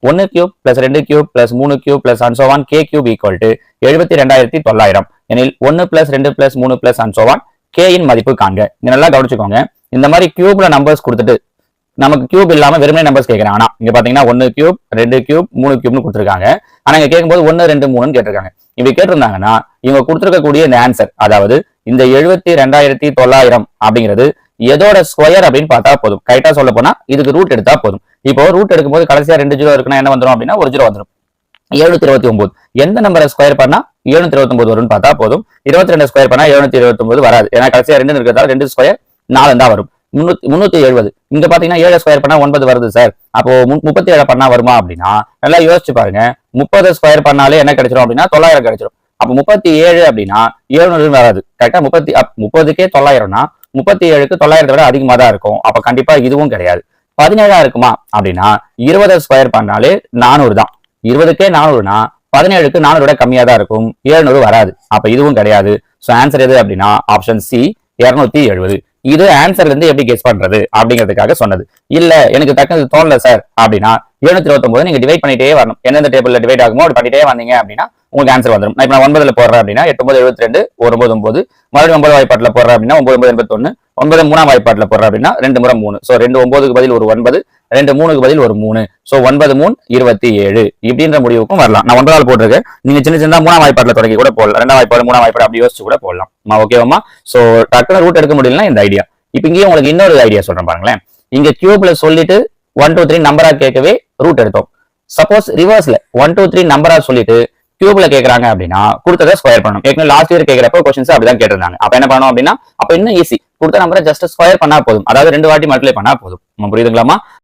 1 cube plus 2 cube plus 3 cube plus அன்சோவான் K cube equal to 72900 எனில் 1 plus 2 plus 3 plus அன்சோவான் K இன் மதிப்பு காண்க. இங்க நல்லா கவனிச்சுக்கோங்க. இந்த மாதிரி கியூப்ல நம்பர்ஸ் கொடுத்துட்டு நமக்கு கியூப் இல்லாம வெறுமனே நம்பர்ஸ் கேட்கறாங்க. ஆனா இங்க பாத்தீங்கன்னா 1 கியூப் 2 கியூப் 3 கியூப்னு கொடுத்துருக்காங்க. ஆனா இங்க கேட்கும்போது 1 2 3ன்னு கேட்டிருக்காங்க. இப்படி கேட்டிருந்தாங்கன்னா இவங்க கொடுத்துருக்கக்கூடிய இந்த ஆன்சர், அதாவது இந்த 72900 அப்படிங்கிறது எதோட ஸ்கொயர் அப்படின்னு பார்த்தா போதும். கரெக்டா சொல்ல போனா இதுக்கு ரூட் எடுத்தா போதும். இப்போ ரூட் எடுக்கும்போது கடைசியா 2 ஜீரோ இருக்குன்னா என்ன வந்துடும் அப்படின்னா ஒரு ஜீரோ வந்துடும். 729 எந்த நம்பரை ஸ்கொயர் பண்ணா 729 வரும்னு பார்த்தா போதும். 22 ஸ்கொயர் பண்ணா 729 வராது. ஏன்னா கடைசியா 2 இருக்கிறதால 2 ஸ்கொயர் 4 தான் வரும். 370 இங்க பாத்தீங்கன்னா 7 ஸ்கொயர் பண்ணா 9 வருது சார். அப்போ 37 பண்ணா வருமா அப்படின்னா நல்லா யோசிச்சு பாருங்க. 30 ஸ்கொயர் பண்ணாலே என்ன கிடைச்சிரும் அப்படின்னா 900 கிடைச்சிரும். அப்ப 37 அப்படின்னா 700 வராது. கரெக்டா 30க்கே 900னா 37க்கு 900 விட அதிகமா தான் இருக்கும். அப்ப கண்டிப்பா இதுவும் கிடையாது. 17 இருக்குமா அப்படின்னா 20 ஸ்கொயர் பண்ணாலே 400 தான். 20க்கே 400னா 17க்கு 400 விட கம்மியா தான் இருக்கும். 700 வராது. அப்ப இதுவும் கிடையாது. சோ ஆன்சர் எது அப்படின்னா ஆப்ஷன் சி 270. இது ஆன்சர்ல இருந்து எப்படி கெஸ் பண்றது அப்படிங்கிறதுக்காக சொன்னது. இல்ல எனக்கு டக்குனு தோணல சார் அப்படின்னா 729 நீங்க டிவைட் பண்ணிட்டே வரணும். எந்தெந்த டேபிள்ல டிவைட் ஆகுமோ அப்படி பண்ணிட்டே வந்தீங்க அப்படின்னா உங்களுக்கு ஆன்சர் வந்துடும். நான் இப்ப 9ல போடுறேன் அப்படின்னா 8 9 72 1 9 மறுபடியும் 9 வாய்ப்பாட்டுல போடுறேன் அப்படின்னா 9 9 81 9 3ஆம் வாய்ப்பாட்டுல போடுறேன் அப்படின்னா 2 முறை 3. சோ 2 9க்கு பதில் ஒரு 9, 2 3க்கு பதில் ஒரு 3. சோ 9 3 27 இப்படின்ற முடிவுக்கும் வரலாம். நான் 9ஆல் போட்டிருக்கேன். நீங்க சின்ன சின்ன 3ஆம் வாய்ப்பாட்டுல தொடங்கி கூட போடலாம். 2ஆம் வாய்ப்பாடு 3ஆம் வாய்ப்பாடு அப்படி யோசிச்சு கூட போடலாம். ஓகேவாமா? சோ டக்குனு ரூட் எடுக்க முடியலன்னா இந்த ஐடியா. இப்ப இங்கேயே உங்களுக்கு இன்னொரு ஐடியா சொல்றேன் பாருங்களேன். இங்க கியூப்ல சொல்லிட்டு 1 2 3 நம்பரா கேட்கவே ரூட் எடுத்தோம். சப்போஸ் ரிவர்ஸ்ல 1 2 3 நம்பரா சொல்லிட்டு கியூப்ல கேக்குறாங்க அப்படின்னா கொடுத்ததை ஸ்கொயர் பண்ணணும். ஏற்கனவே லாஸ்ட் இயர் கேட்கிறப்ப கொஸ்டின்ஸ் அப்படிதான் கேட்டிருந்தாங்க. அப்ப என்ன பண்ணணும் அப்படின்னா அப்ப இன்னும் ஈஸி. கொடுத்த நம்பரை ஜஸ்ட் ஸ்கொயர் பண்ணா போதும். அதாவது 2 வாட்டி மல்டிப்ளை பண்ணா போதும். புரியுதுங்களாமா?